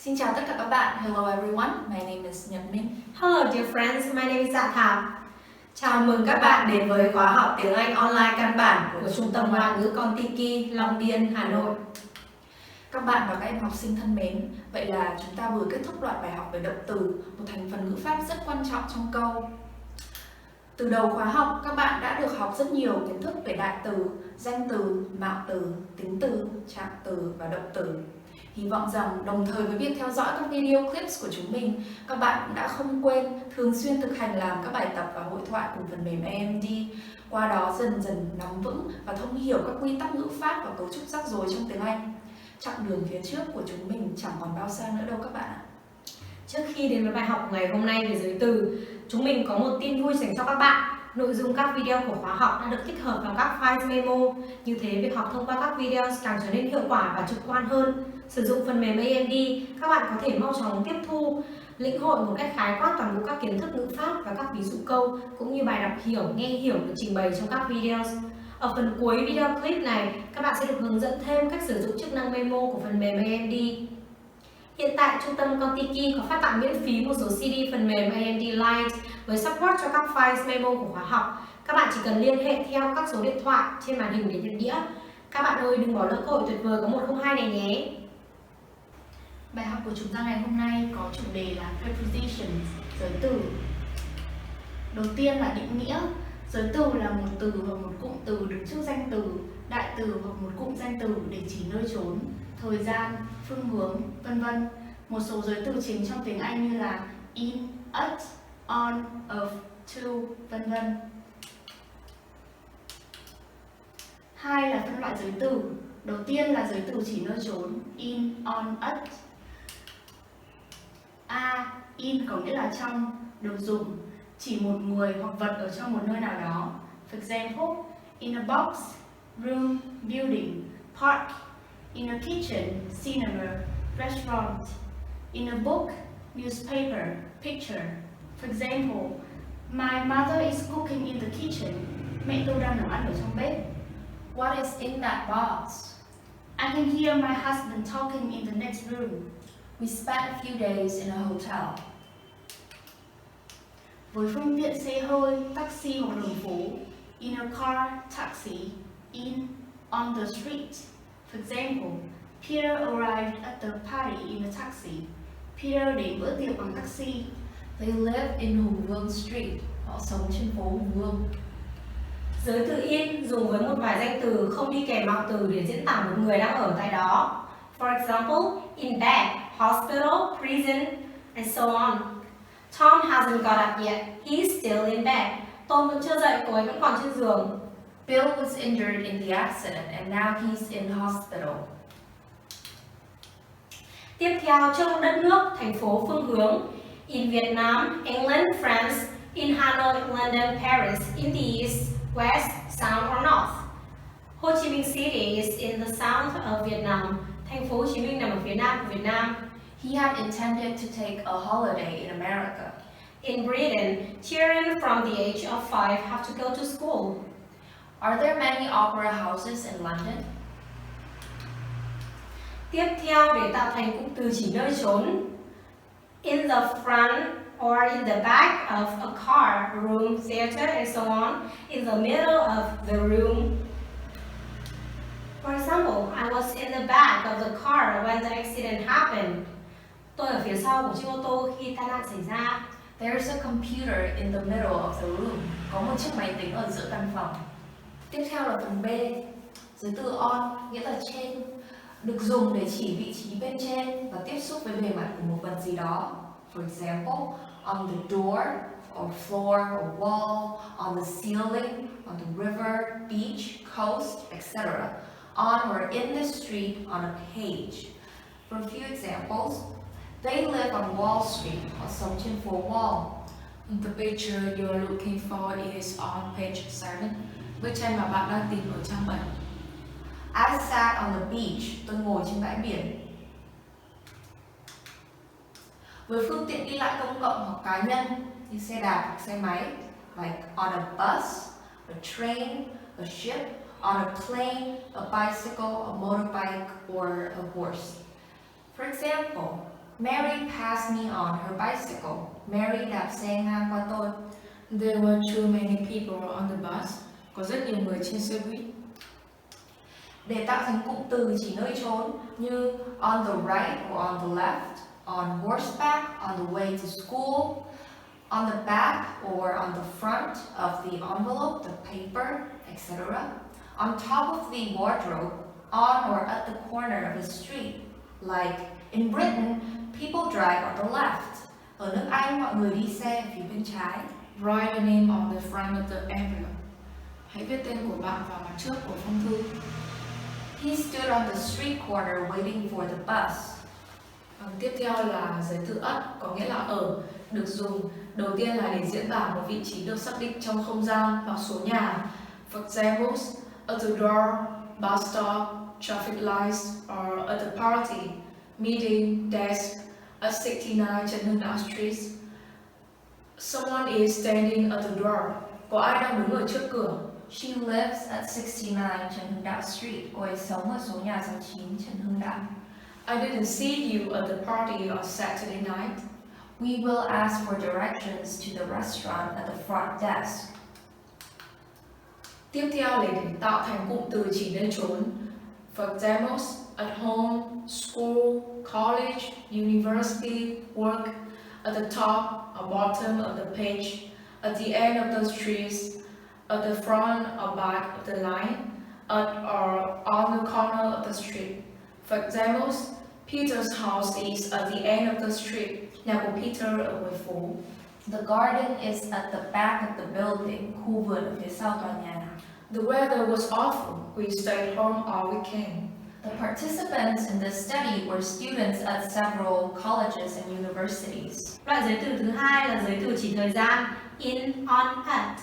Xin chào tất cả các bạn. Hello everyone, my name is Nhật Minh. Hello dear friends, my name is Dạ Thảo. Chào mừng các bạn đến với khóa học tiếng Anh online căn bản của Trung tâm Ngoại ngữ KON-TIKI, Long Biên, Hà Nội. Các bạn và các em học sinh thân mến, vậy là chúng ta vừa kết thúc loạt bài học về động từ, một thành phần ngữ pháp rất quan trọng trong câu. Từ đầu khóa học, các bạn đã được học rất nhiều kiến thức về đại từ, danh từ, mạo từ, tính từ, trạng từ và động từ. Hy vọng rằng đồng thời với việc theo dõi các video clips của chúng mình, các bạn cũng đã không quên thường xuyên thực hành làm các bài tập và hội thoại cùng phần mềm AMD. Qua đó dần dần nắm vững và thông hiểu các quy tắc ngữ pháp và cấu trúc rắc rối trong tiếng Anh. Chặng đường phía trước của chúng mình chẳng còn bao xa nữa đâu các bạn ạ. Trước khi đến với bài học ngày hôm nay về giới từ, chúng mình có một tin vui dành cho các bạn. Nội dung các video của khóa học đã được tích hợp vào các file memo. Như thế, việc học thông qua các video càng trở nên hiệu quả và trực quan hơn. Sử dụng phần mềm AMD, các bạn có thể mau chóng tiếp thu, lĩnh hội một cách khái quát toàn bộ các kiến thức ngữ pháp và các ví dụ câu, cũng như bài đọc hiểu, nghe hiểu được trình bày trong các video. Ở phần cuối video clip này, các bạn sẽ được hướng dẫn thêm cách sử dụng chức năng memo của phần mềm AMD. Hiện tại, trung tâm KON-TIKI có phát tặng miễn phí một số CD phần mềm AMD Lite với support cho các file memo của khóa học. Các bạn chỉ cần liên hệ theo các số điện thoại trên màn hình để nhận đĩa. Các bạn ơi, đừng bỏ lỡ cơ hội tuyệt vời có 102 này nhé! Bài học của chúng ta ngày hôm nay có chủ đề là Preposition, giới từ. Đầu tiên là định nghĩa. Giới từ là một từ hoặc một cụm từ đứng trước danh từ, đại từ hoặc một cụm danh từ để chỉ nơi chốn, thời gian, phương hướng, vân vân. Một số giới từ chính trong tiếng Anh như là in, at, on, of, to, vân vân. Hai là phân loại giới từ. Đầu tiên là giới từ chỉ nơi chốn, in, on, at. A. In có nghĩa là trong, được dùng, chỉ một người hoặc vật ở trong một nơi nào đó. For example, in a box, room, building, park. In a kitchen, cinema, restaurant. In a book, newspaper, picture. For example, my mother is cooking in the kitchen. Mẹ tôi đang nấu ăn ở trong bếp. What is in that box? I can hear my husband talking in the next room. We spent a few days in a hotel. Với phương tiện xe hơi, taxi hoặc đường phố. In a car, taxi. In, on the street. For example, Peter arrived at the party in a taxi. Peter đến bữa tiệc bằng taxi. They live in Hùng Vương Street. Họ sống trên phố Hùng Vương. Giới từ in dùng với một vài danh từ không đi kèm mạo từ để diễn tả một người đang ở tại đó. For example, in bed, hospital, prison, and so on. Tom hasn't got up yet. He's still in bed. Tom vẫn chưa dậy, cô ấy vẫn còn trên giường. Bill was injured in the accident and now he's in hospital. Tiếp theo, trong đất nước, thành phố, phương hướng. In Vietnam, England, France. In Hanoi, London, Paris. In the east, west, south or north. Ho Chi Minh City is in the south of Vietnam. Thành phố Hồ Chí Minh nằm ở phía nam của Việt Nam. He had intended to take a holiday in America. In Britain, children from the age of 5 have to go to school. Are there many opera houses in London? Tiếp theo, để tạo thành cụm từ chỉ nơi chốn. In the front or in the back of a car, room, theater, and so on. In the middle of the room. For example, I was in the back of the car when the accident happened. Tôi ở phía sau của chiếc ô tô khi tai nạn xảy ra. There's a computer in the middle of the room. Có một chiếc máy tính ở giữa căn phòng. Tiếp theo là phần B. Giới từ on nghĩa là trên, được dùng để chỉ vị trí bên trên và tiếp xúc với bề mặt của một vật gì đó. For example, on the door, or floor, or wall, on the ceiling, on the river, beach, coast, etc. On or in the street, on a page. For a few examples, they live on Wall Street. Họ sống trên phố Wall. The picture you are looking for is on page 7. Bức tranh mà bạn đang tìm ở trang 7. I sat on the beach. Tôi ngồi trên bãi biển. Với phương tiện đi lại công cộng hoặc cá nhân như xe đạp hoặc xe máy, like on a bus, a train, a ship, on a plane, a bicycle, a motorbike, or a horse. For example, Mary passed me on her bicycle. Mary đạp xe ngang qua tôi. There were too many people on the bus. Có rất nhiều người trên xe buýt. Để tạo thành cụm từ chỉ nơi trốn như on the right or on the left, on horseback, on the way to school, on the back or on the front of the envelope, the paper, etc. On top of the wardrobe, on or at the corner of a street. Like in Britain, people drive on the left. Ở nước Anh, mọi người đi xe phía bên trái. Write a name on the front of the envelope. Hãy viết tên của bạn vào mặt trước của phong thư. He stood on the street corner waiting for the bus. Tiếp theo là giới từ at, có nghĩa là ở, được dùng đầu tiên là để diễn tả một vị trí được xác định trong không gian hoặc số nhà. For example, at the door, bus stop, traffic lights, or at the party, meeting, desk, at 69 Trần Hưng Đạo Street. Someone is standing at the door. Có ai đang đứng ở trước cửa? She lives at 69 Trần Hưng Đạo Street. Cô ấy sống ở số nhà 69 Trần Hưng Đạo. I didn't see you at the party on Saturday night. We will ask for directions to the restaurant at the front desk. Tiếp theo là để tạo thành cụm từ chỉ nơi trốn. For example, at home, school, college, university, work, at the top or bottom of the page, at the end of the streets, at the front or back of the line, at or on the corner of the street. For example, Peter's house is at the end of the street. Nhà của Peter ở cuối phố. The garden is at the back of the building. Khu vườn ở phía sau tòa nhà. The weather was awful. We stayed home all weekend. The participants in this study were students at several colleges and universities. Loại giới từ thứ hai là giới từ chỉ thời gian in, on, at.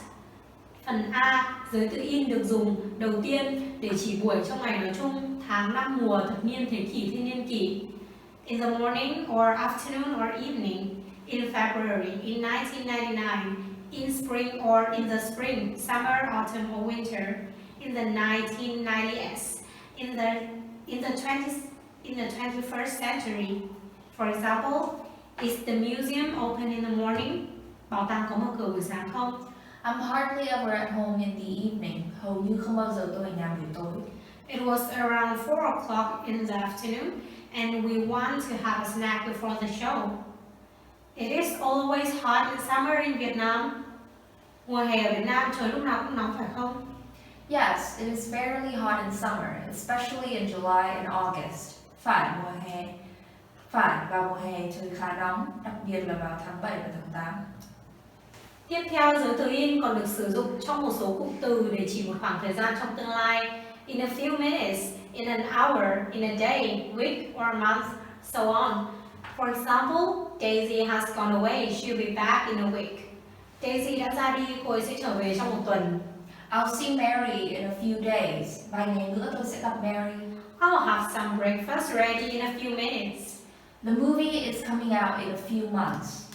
Phần A, giới từ in được dùng đầu tiên để chỉ buổi trong ngày nói chung, tháng, năm, mùa, thập niên, thế kỷ, thiên niên kỷ. In the morning or afternoon or evening, in February, in 1999, in spring or in the spring, summer, autumn or winter, in the 1990s, in the 21st century. For example, is the museum open in the morning? Bảo tàng có mở cửa buổi sáng không? I'm hardly ever at home in the evening. Hầu như không bao giờ tôi ở nhà buổi tối. It was around 4 o'clock in the afternoon, and we want to have a snack before the show. It is always hot in summer in Vietnam. Mùa hè ở Việt Nam trời lúc nào cũng nóng phải không? Yes, it is fairly hot in summer, especially in July and August. Phải, vào mùa hè trời khá nóng, đặc biệt là vào tháng 7 và tháng 8. Tiếp theo, giới từ in còn được sử dụng trong một số cụm từ để chỉ một khoảng thời gian trong tương lai. In a few minutes, in an hour, in a day, week or month, so on. For example, Daisy has gone away, she'll be back in a week. Daisy đã ra đi, cô ấy sẽ trở về trong một tuần. I'll see Mary in a few days. Vài ngày nữa tôi sẽ gặp Mary. I'll have some breakfast ready in a few minutes. The movie is coming out in a few months.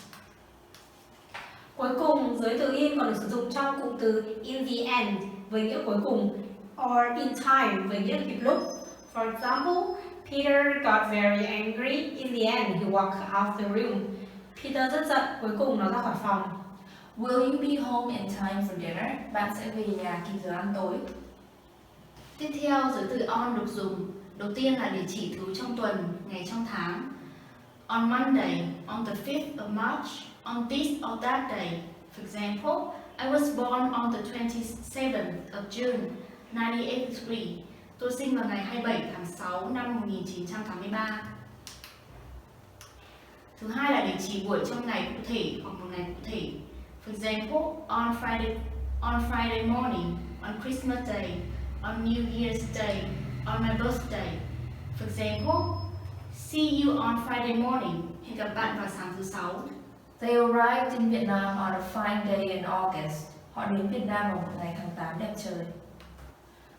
Cuối cùng, giới từ in còn được sử dụng trong cụm từ in the end với nghĩa cuối cùng, or in time với nghĩa kịp lúc. For example, Peter got very angry. In the end, he walked out the room. Peter rất giận, cuối cùng nó ra khỏi phòng. Will you be home in time for dinner? Bạn sẽ về nhà kịp giờ ăn tối. Tiếp theo, giới từ on được dùng. Đầu tiên là để chỉ thứ trong tuần, ngày trong tháng. On Monday, on the 5th of March, on this or that day. For example, I was born on the 27th of June, 1983. Tôi sinh vào ngày 27 tháng 6 năm 1983. Thứ hai là để chỉ buổi trong ngày cụ thể hoặc một ngày cụ thể. For example, on Friday morning, on Christmas Day, on New Year's Day, on my birthday. For example, see you on Friday morning. Hẹn gặp bạn vào sáng thứ Sáu. They arrived in Vietnam on a fine day in August. Họ đến Việt Nam vào một ngày tháng 8 đẹp trời.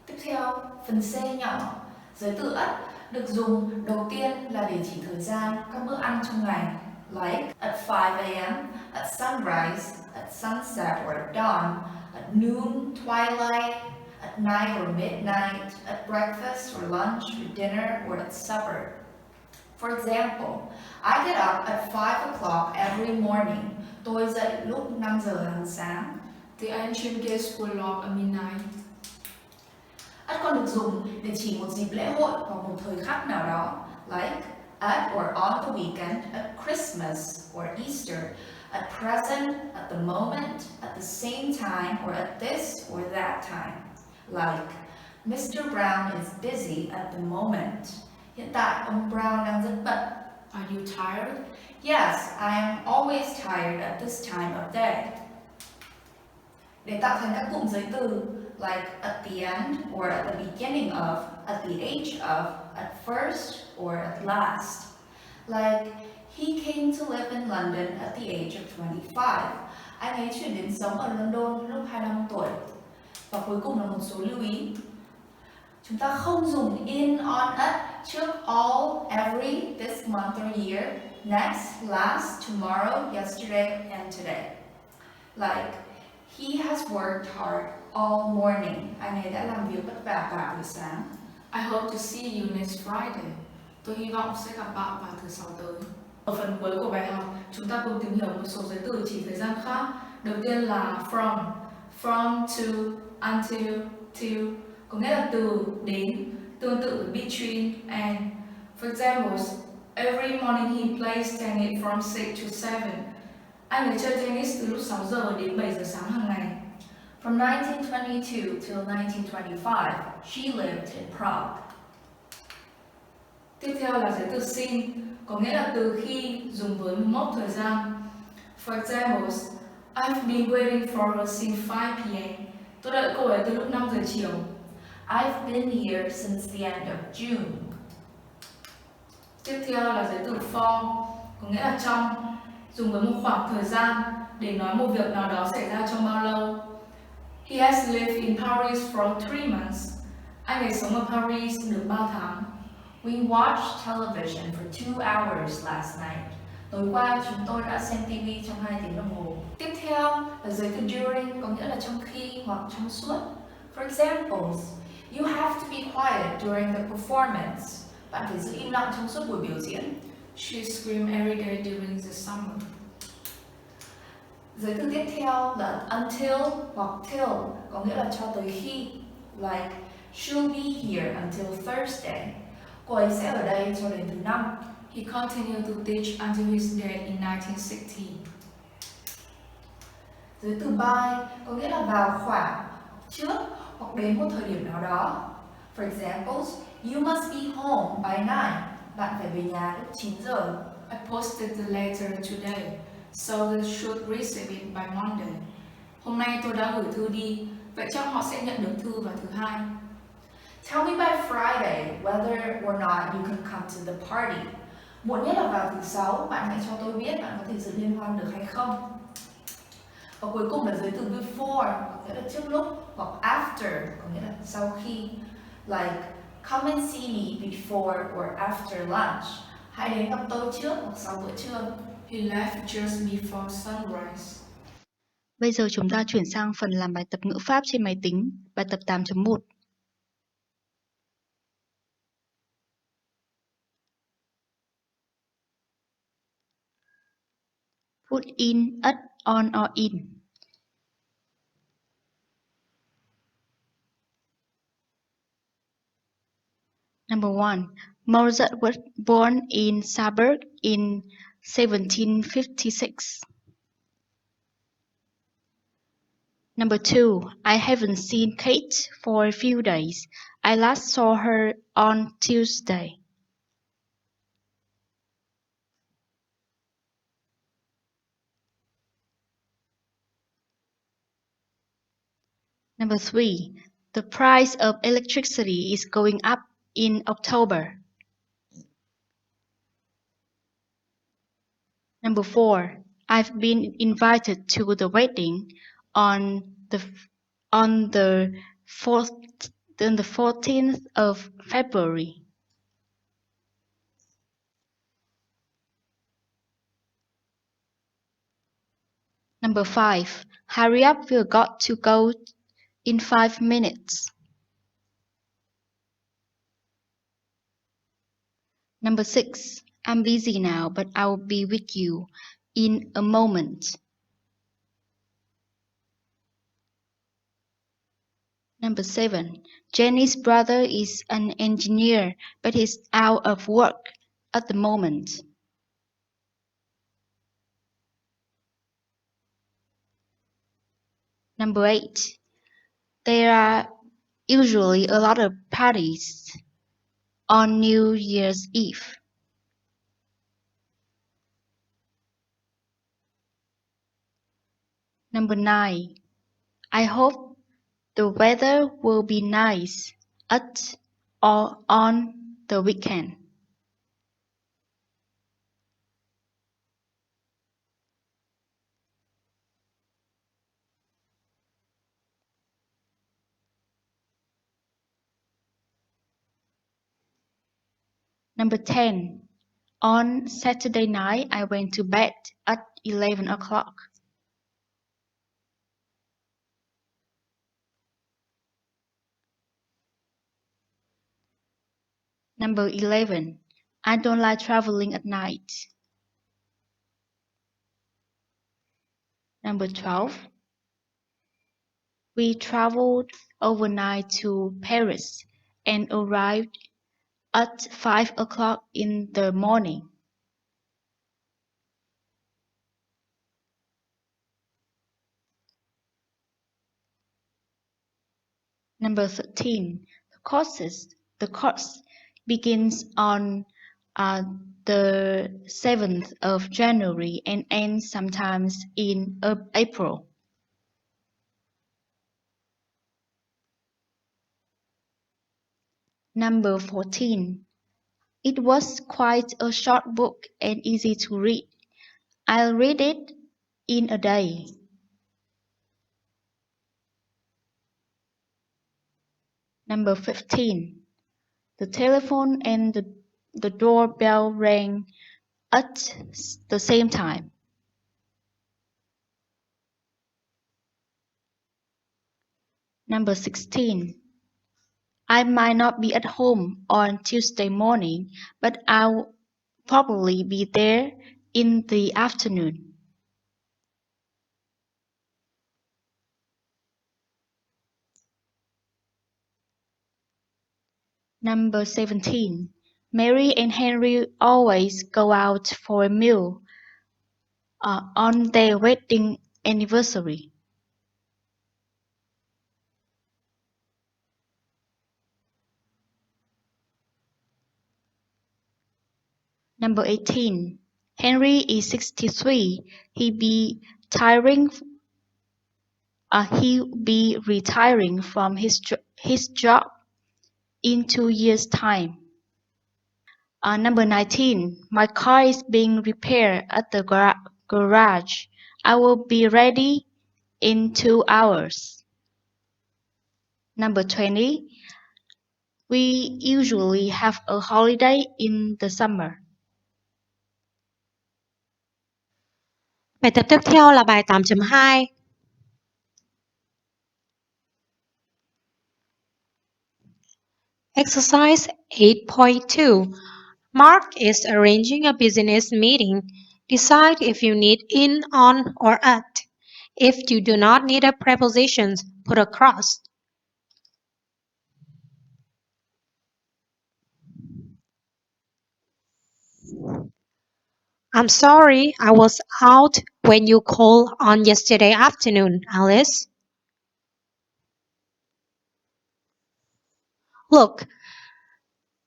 Tiếp theo, phần C nhỏ. Giới từ at được dùng đầu tiên là để chỉ thời gian các bữa ăn trong ngày. Like at 5 a.m., at sunrise, at sunset or at dawn, at noon, twilight, at night or midnight, at breakfast or lunch or dinner or at supper. For example, I get up at 5 o'clock every morning. Tôi dậy lúc 5 giờ hàng sáng. The ancient Greeks would log at midnight. At còn được dùng để chỉ một dịp lễ hội hoặc một thời khắc nào đó, like at or on the weekend, at Christmas or Easter, at present, at the moment, at the same time, or at this or that time. Like, Mr. Brown is busy at the moment. Hiện tại, ông Brown đang rất bận. Are you tired? Yes, I am always tired at this time of day. Để tạo thành các cụm giới từ like at the end or at the beginning of, at the age of, at first or at last. Like, he came to live in London at the age of 25. Anh ấy chuyển đến sống ở London lúc 25 tuổi. Và cuối cùng là một số lưu ý. Chúng ta không dùng in, on, at trước all, every, this month or year, next, last, tomorrow, yesterday, and today. Like, he has worked hard all morning. Anh ấy đã làm việc vất vả cả buổi sáng. I hope to see you next Friday. Tôi hy vọng sẽ gặp bạn vào thứ Sáu tới. Ở phần cuối của bài học, chúng ta cùng tìm hiểu một số giới từ chỉ thời gian khác. Đầu tiên là from to, until, till, có nghĩa là từ, đến, tương tự với between, and. For example, every morning he plays tennis from 6 to 7. Anh ấy chơi tennis từ lúc 6 giờ đến 7 giờ sáng hàng ngày. From 1922 till 1925, she lived in Prague. Tiếp theo là giới từ since, có nghĩa là từ khi dùng với mốc thời gian. For example, I've been waiting for her since 5 p.m. Tôi đợi cô ấy từ lúc 5 giờ chiều. I've been here since the end of June. Tiếp theo là giới từ for, có nghĩa là trong, dùng với một khoảng thời gian để nói một việc nào đó xảy ra trong bao lâu. He has lived in Paris for 3 months. Anh ấy sống ở Paris được 3 tháng. We watched television for 2 hours last night. Tối qua chúng tôi đã xem TV trong 2 tiếng đồng hồ. Tiếp theo là giới từ during, có nghĩa là trong khi hoặc trong suốt. For examples, you have to be quiet during the performance. Bạn phải giữ im lặng trong suốt buổi biểu diễn. She screamed every day during the summer. Giới từ tiếp theo là until hoặc till, có nghĩa là cho tới khi. Like, she'll be here until Thursday. Cô ấy sẽ ở đây cho đến thứ Năm. He continued to teach until his death in 1960. Giới từ by có nghĩa là vào khoảng, trước hoặc đến một thời điểm nào đó. For examples, you must be home by 9. Bạn phải về nhà lúc 9 giờ. I posted the letter today, so they should receive it by Monday. Hôm nay tôi đã gửi thư đi, vậy chắc họ sẽ nhận được thư vào thứ Hai. Tell me by Friday whether or not you can come to the party. Muộn nhất là vào thứ Sáu, bạn hãy cho tôi biết bạn có thể dự liên hoan được hay không. Và cuối cùng là giới từ before, có nghĩa là trước lúc, hoặc after, có nghĩa là sau khi. Like, come and see me before or after lunch. Hãy đến gặp tôi trước hoặc sau bữa trưa. He left just before sunrise. Bây giờ chúng ta chuyển sang phần làm bài tập ngữ pháp trên máy tính, bài tập 8.1. Put in, at, on or in. Number 1. Mozart was born in Salzburg in 1756. Number 2. I haven't seen Kate for a few days. I last saw her on Tuesday. Number 3. The price of electricity is going up in October. Number 4. I've been invited to the wedding on the 14th of February. Number 5. Hurry up, we've got to go in 5 minutes. Number 6. I'm busy now, but I'll be with you in a moment. Number 7. Jenny's brother is an engineer, but he's out of work at the moment. Number 8. There are usually a lot of parties on New Year's Eve. Number 9. I hope the weather will be nice at or on the weekend. Number 10. On Saturday night, I went to bed at 11 o'clock. Number 11. I don't like traveling at night. Number 12. We traveled overnight to Paris and arrived at 5 o'clock in the morning. Number 13. The course begins on the 7th of January and ends sometimes in April. Number 14. It was quite a short book and easy to read. I'll read it in a day. Number 15. The telephone and the doorbell rang at the same time. Number 16. I might not be at home on Tuesday morning, but I'll probably be there in the afternoon. Number 17. Mary and Henry always go out for a meal on their wedding anniversary. Number 18. Henry is 63. He'll be retiring from his job in 2 years' time. Number 19. My car is being repaired at the garage. I will be ready in 2 hours. Number 20. We usually have a holiday in the summer. Bài tập tiếp theo là bài 8.2. Exercise 8.2. Mark is arranging a business meeting. Decide if you need in, on, or at. If you do not need a preposition, put a cross. I'm sorry, I was out when you called on yesterday afternoon, Alice. Look,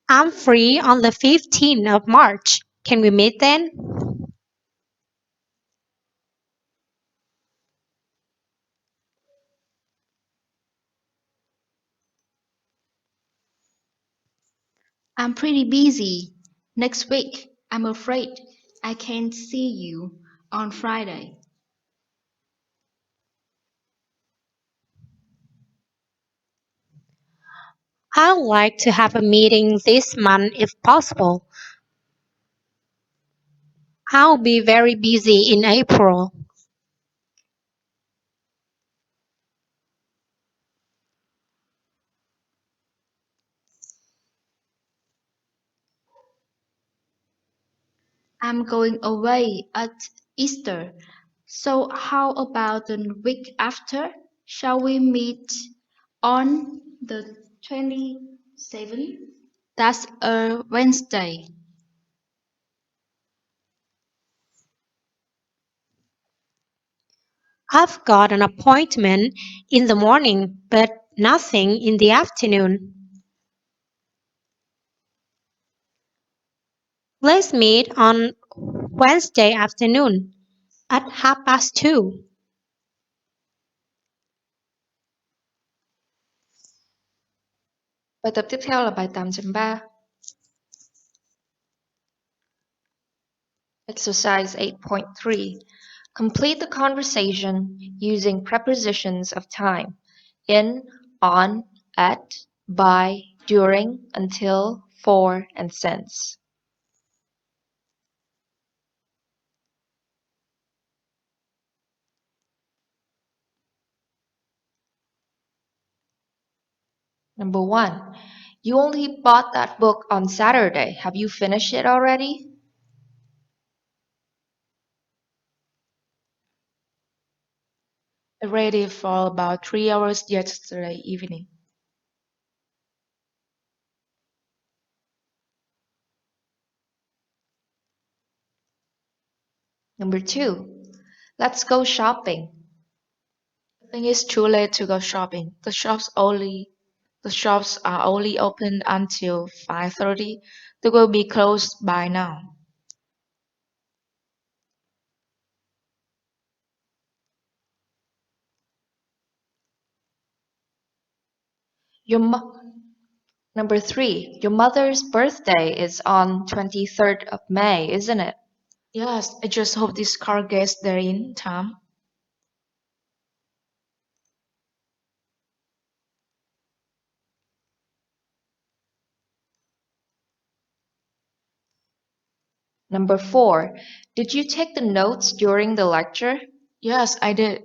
I'm free on the 15th of March. Can we meet then? I'm pretty busy next week. I'm afraid I can't see you on Friday. I'd like to have a meeting this month if possible. I'll be very busy in April. I'm going away at Easter. So how about the week after? Shall we meet on the 27th? That's a Wednesday. I've got an appointment in the morning, but nothing in the afternoon. Let's meet on Wednesday afternoon at 2:30. Bài tập tiếp theo là bài 8.3. Exercise 8.3. Complete the conversation using prepositions of time in, on, at, by, during, until, for, and since. Number 1. You only bought that book on Saturday. Have you finished it already? I read it for about 3 hours yesterday evening. Number 2. Let's go shopping. I think it's too late to go shopping. The shops are only open until 5:30. They will be closed by now. Your mo- Number 3. Your mother's birthday is on 23rd of May, isn't it? Yes, I just hope this car gets there in time. Number 4. Did you take the notes during the lecture? Yes, I did.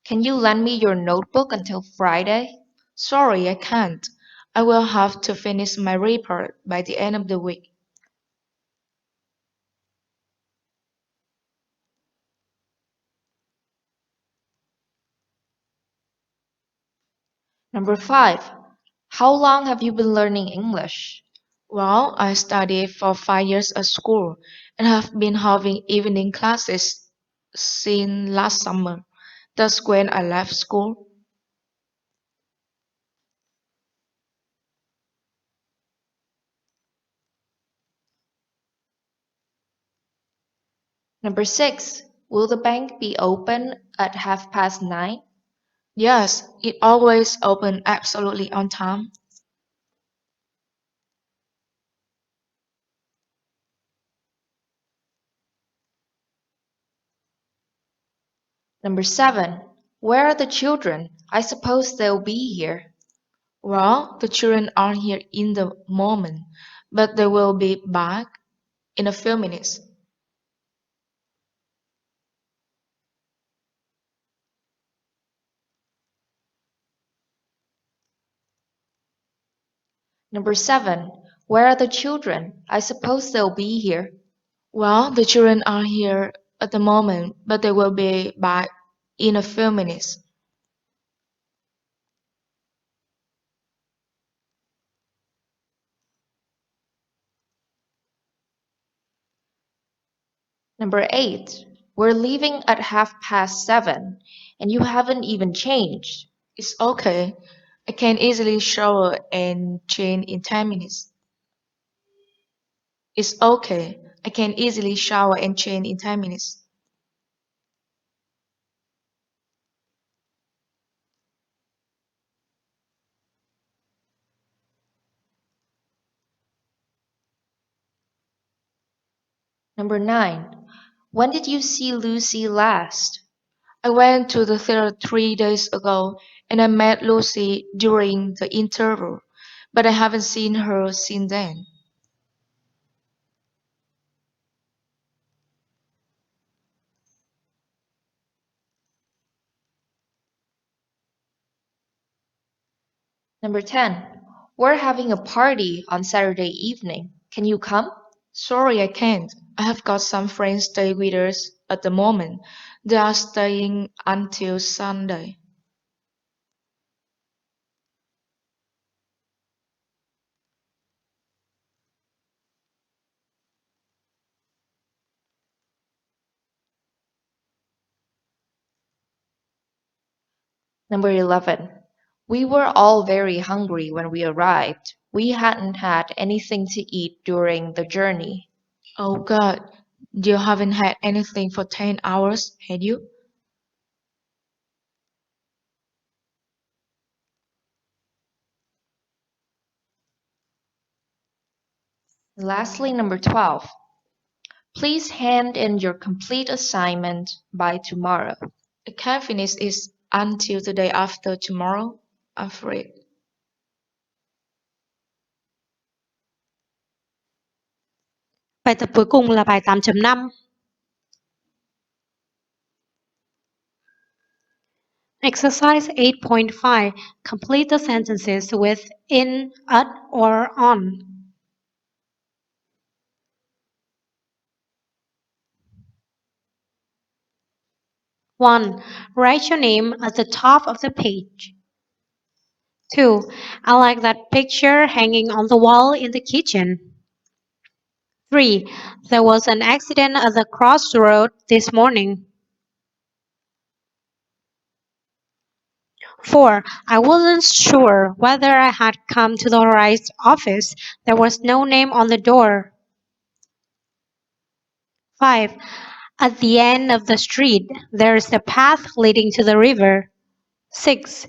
Can you lend me your notebook until Friday? Sorry, I can't. I will have to finish my report by the end of the week. Number 5. How long have you been learning English? Well, I studied for 5 years at school and have been having evening classes since last summer. That's when I left school. Number 6. Will the bank be open at 9:30? Yes, it always open absolutely on time. Number 7. Where are the children? I suppose they'll be here. Well, the children aren't here in the moment, but they will be back in a few minutes. Number 7. Where are the children? I suppose they'll be here. Well, the children aren't here at the moment, but they will be back in a few minutes. Number 8. We're leaving at 7:30, and you haven't even changed. It's okay. I can easily shower and change in 10 minutes. It's okay. I can easily shower and change in 10 minutes. Number 9. When did you see Lucy last? I went to the theater 3 days ago and I met Lucy during the interval, but I haven't seen her since then. Number 10. We're having a party on Saturday evening. Can you come? Sorry, I can't. I have got some friends staying with us at the moment. They are staying until Sunday. Number 11. We were all very hungry when we arrived. We hadn't had anything to eat during the journey. Oh God, you haven't had anything for 10 hours, had you? Lastly, number 12. Please hand in your complete assignment by tomorrow. I can't finish it until the day after tomorrow, I'm afraid. Bài tập cuối cùng là bài 8.5. Exercise 8.5. Complete the sentences with in, at, or on. 1. Write your name at the top of the page. 2. I like that picture hanging on the wall in the kitchen. 3. There was an accident at the crossroad this morning. 4. I wasn't sure whether I had come to the right office. There was no name on the door. 5. At the end of the street, there is a path leading to the river. 6.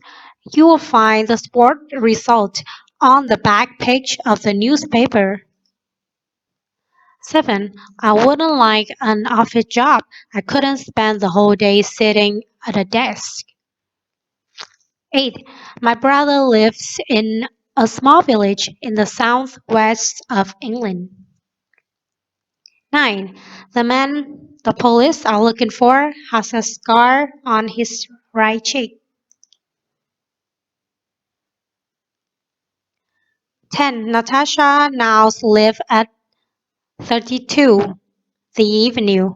You will find the sport result on the back page of the newspaper. 7. I wouldn't like an office job. I couldn't spend the whole day sitting at a desk. 8. My brother lives in a small village in the southwest of England. 9. The man the police are looking for has a scar on his right cheek. 10. Natasha now lives at 32 The Avenue.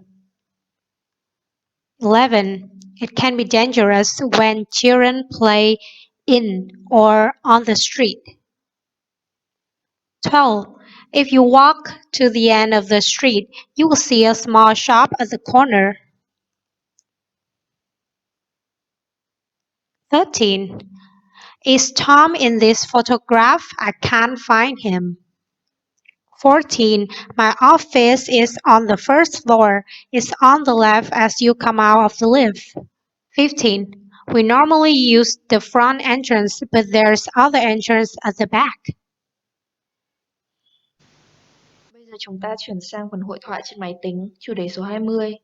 11. It can be dangerous when children play in or on the street. 12. If you walk to the end of the street, you will see a small shop at the corner. 13. Is Tom in this photograph? I can't find him. 14. My office is on the first floor. It's on the left as you come out of the lift. 15. We normally use the front entrance, but there's other entrance at the back. Bây giờ chúng ta chuyển sang phần hội thoại trên máy tính, chủ đề số 20.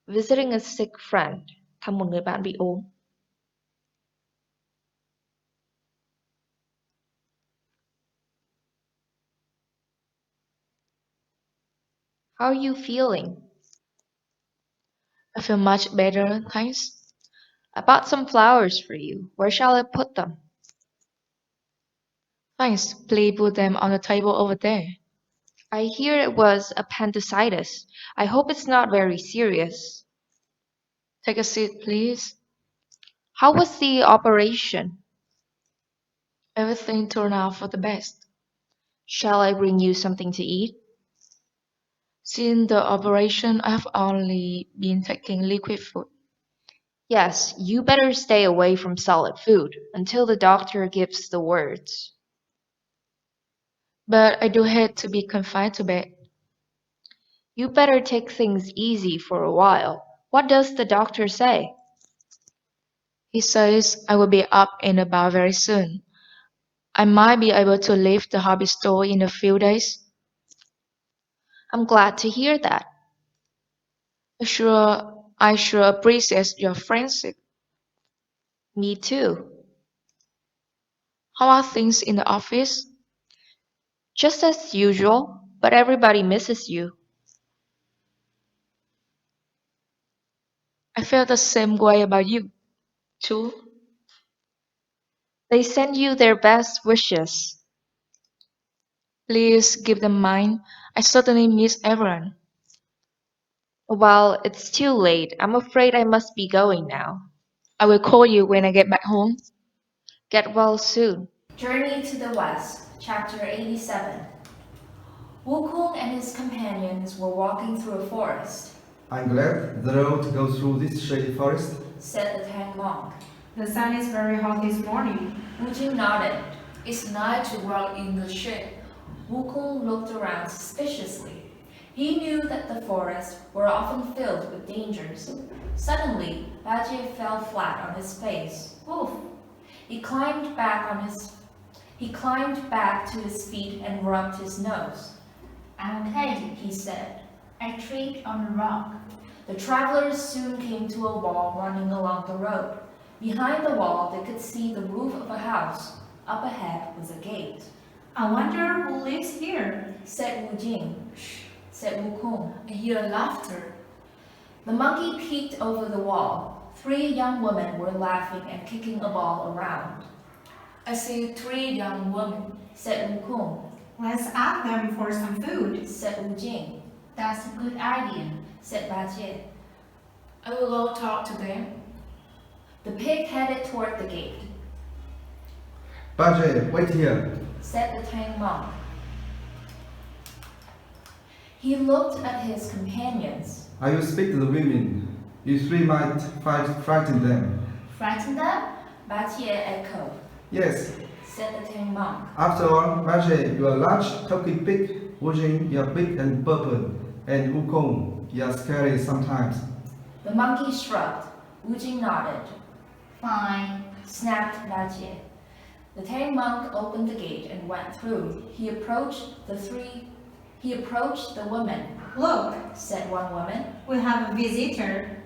Visiting a sick friend, thăm một người bạn bị ốm. How are you feeling? I feel much better, thanks. I bought some flowers for you. Where shall I put them? Thanks, please put them on the table over there. I hear it was appendicitis. I hope it's not very serious. Take a seat, please. How was the operation? Everything turned out for the best. Shall I bring you something to eat? Since the operation, I have only been taking liquid food. Yes, you better stay away from solid food until the doctor gives the words. But I do hate to be confined to bed. You better take things easy for a while. What does the doctor say? He says I will be up and about very soon. I might be able to leave the hobby store in a few days. I'm glad to hear that. I sure appreciate your friendship. Me too. How are things in the office? Just as usual, but everybody misses you. I feel the same way about you, too. They send you their best wishes. Please give them mine. I certainly miss everyone. Well, it's too late. I'm afraid I must be going now. I will call you when I get back home. Get well soon. Journey to the West, Chapter 87. Wukong and his companions were walking through a forest, I'm glad the road goes through this shady forest. said the Tang monk. The sun is very hot this morning. Wu Jing nodded. It's nice to walk in the shade. Wukong looked around suspiciously. He knew that the forests were often filled with dangers. Suddenly, Bajie fell flat on his face. Oof! He climbed back to his feet and rubbed his nose. I'm okay, He said. I tripped on a rock. The travelers soon came to a wall running along the road. Behind the wall, they could see the roof of a house. Up ahead was a gate. I wonder who lives here. Said Wu Jing. Shh, said Wukong. I hear laughter. The monkey peeked over the wall. 3 young women were laughing and kicking a ball around. I see 3 young women. Said Wukong. Let's ask them for some food. Said Wu Jing. That's a good idea. Said Bajie. I will go talk to them. The pig headed toward the gate. Bajie, wait here. Said the Tang monk. He looked at his companions. I will speak to the women. You 3 might frighten them. Frighten them? Bajie echoed. Yes. Said the Tang monk. After all, Bajie, you are a large, talking pig. Wu Jing, you are big and purple. And Wukong, you are scary sometimes. The monkey shrugged. Wu Jing nodded. Fine. Snapped Bajie. The Tang monk opened the gate and went through. He approached the women. Look, Said one woman. we have a visitor.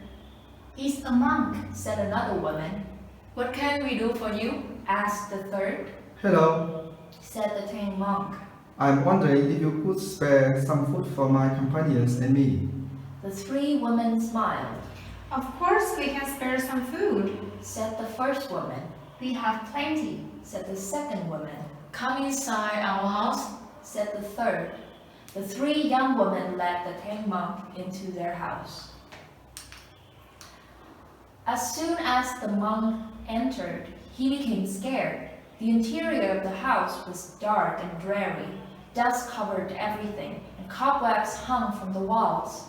He's a monk. Said another woman. What can we do for you? Asked the third. Hello. Said the Tang monk. I'm wondering if you could spare some food for my companions and me. The 3 women smiled. Of course we can spare some food. Said the first woman. We have plenty. Said the second woman. Come inside our house. Said the third. The 3 young women led the Tang monk into their house. As soon as the monk entered, he became scared. The interior of the house was dark and dreary. Dust covered everything, and cobwebs hung from the walls.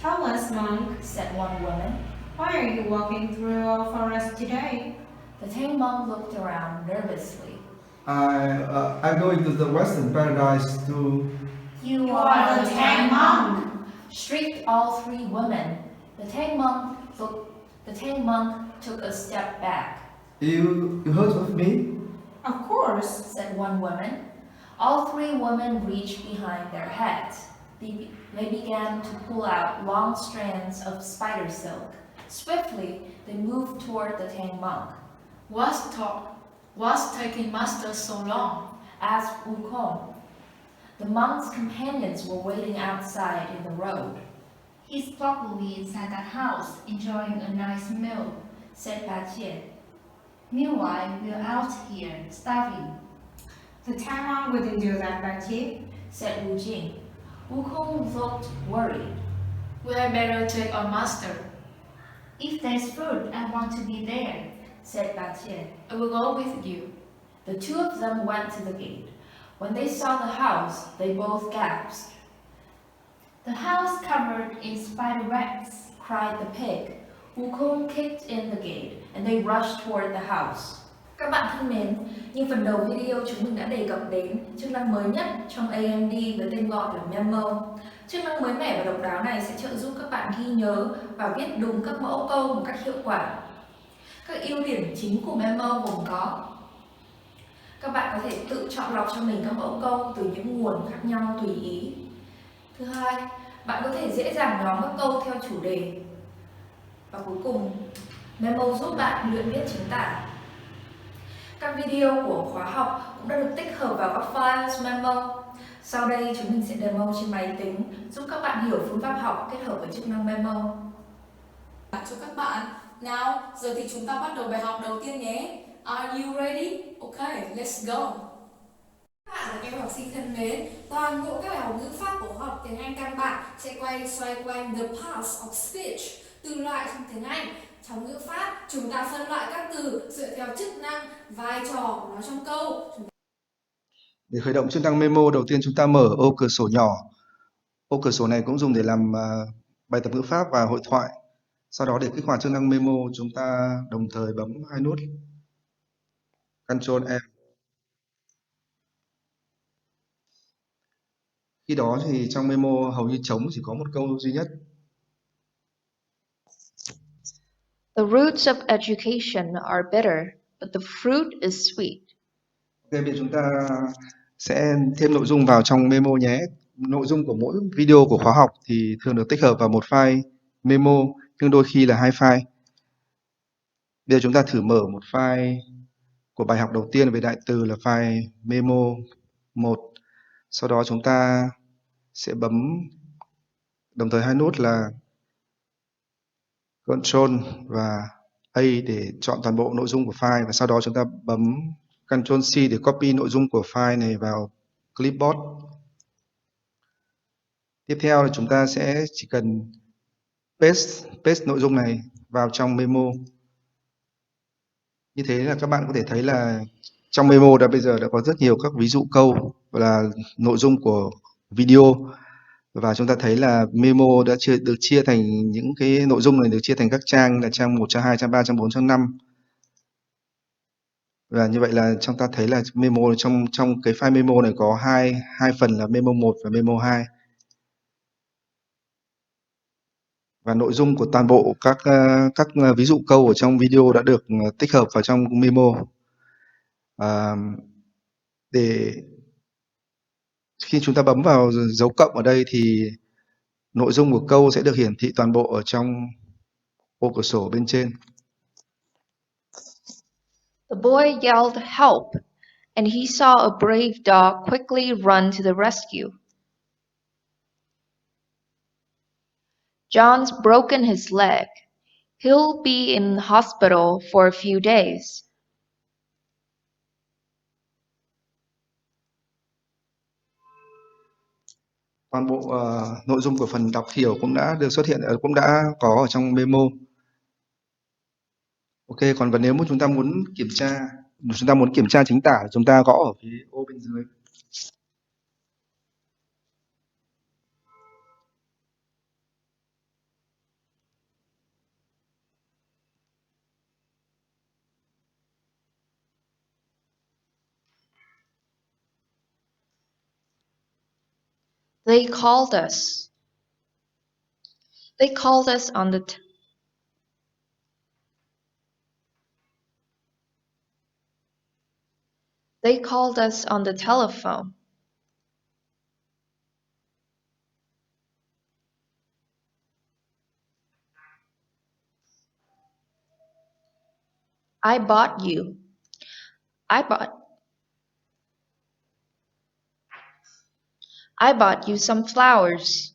Tell us, monk, Said one woman. why are you walking through a forest today? The Tang monk looked around nervously. I'm going to the Western Paradise to... You are the Tang monk. Shrieked all 3 women. The Tang monk took a step back. You heard of me? Of course. Said one woman. All 3 women reached behind their heads. They began to pull out long strands of spider silk. Swiftly, they moved toward the Tang monk. What's taking master so long? Asked Wukong. The monk's companions were waiting outside in the road. He's probably inside that house, enjoying a nice meal. Said Bajie. Meanwhile, we're out here, starving. The Tang monk wouldn't do that, Bajie. Said Wu Jing. Wukong looked worried. We had better take our master. If there's food, I want to be there. Said Bajie. I will go with you. The 2 of them went to the gate. When they saw the house, they both gasped. The house covered in spider webs. Cried the pig. Wukong kicked in the gate and they rushed toward the house. Các bạn thân mến, như phần đầu video chúng mình đã đề cập đến chức năng mới nhất trong AMD với tên gọi là Memo. Chức năng mới mẻ và độc đáo này sẽ trợ giúp các bạn ghi nhớ và viết đúng các mẫu câu một cách hiệu quả. Các ưu điểm chính của Memo gồm có: các bạn có thể tự chọn lọc cho mình các mẫu câu từ những nguồn khác nhau tùy ý. Thứ hai, bạn có thể dễ dàng nhóm các câu theo chủ đề. Và cuối cùng, Memo giúp bạn luyện viết chính tả. Các video của khóa học cũng đã được tích hợp vào các files Memo. Sau đây chúng mình sẽ demo trên máy tính giúp các bạn hiểu phương pháp học kết hợp với chức năng Memo. Cho các bạn. Nào, giờ thì chúng ta bắt đầu bài học đầu tiên nhé. Are you ready? Okay, let's go. Các bạn và các em học sinh thân mến, toàn bộ các bài học ngữ pháp của khóa học tiếng Anh căn bản sẽ xoay quanh the parts of speech, từ loại trong tiếng Anh. Trong ngữ pháp, chúng ta phân loại các từ dựa theo chức năng, vai trò của nó trong câu. Để khởi động chức năng memo, đầu tiên chúng ta mở ô cửa sổ nhỏ. Ô cửa sổ này cũng dùng để làm bài tập ngữ pháp và hội thoại. Sau đó để kích hoạt chức năng memo, chúng ta đồng thời bấm hai nút Ctrl F. Khi đó thì trong memo hầu như trống, chỉ có một câu duy nhất. The roots of education are bitter, but the fruit is sweet. Ok, bây giờ chúng ta sẽ thêm nội dung vào trong memo nhé. Nội dung của mỗi video của khóa học thì thường được tích hợp vào một file memo, nhưng đôi khi là hai file. Bây giờ chúng ta thử mở một file của bài học đầu tiên về đại từ là file memo 1. Sau đó chúng ta sẽ bấm đồng thời hai nút là Ctrl và A để chọn toàn bộ nội dung của file, và sau đó chúng ta bấm Ctrl C để copy nội dung của file này vào clipboard. Tiếp theo là chúng ta sẽ chỉ cần paste nội dung này vào trong memo. Như thế là các bạn có thể thấy là trong memo bây giờ đã có rất nhiều các ví dụ câu là nội dung của video, và chúng ta thấy là memo đã được chia thành những cái nội dung này được chia thành các trang là trang 1, trang 2, trang 3, trang 4, trang 5. Và như vậy là chúng ta thấy là memo trong cái file memo này có hai phần là memo 1 và memo 2. Và nội dung của toàn bộ các ví dụ câu ở trong video đã được tích hợp vào trong memo. Để khi chúng ta bấm vào dấu cộng ở đây thì nội dung của câu sẽ được hiển thị toàn bộ ở trong ô cửa sổ bên trên. The boy yelled help, and he saw a brave dog quickly run to the rescue. John's broken his leg. He'll be in hospital for a few days. Toàn bộ nội dung của phần đọc hiểu cũng đã được xuất hiện, cũng đã có ở trong memo. Ok, còn nếu mà chúng ta muốn kiểm tra chính tả, chúng ta gõ ở phía ô bên dưới. They called us. They called us on the They called us on the telephone. I bought you. I bought you some flowers.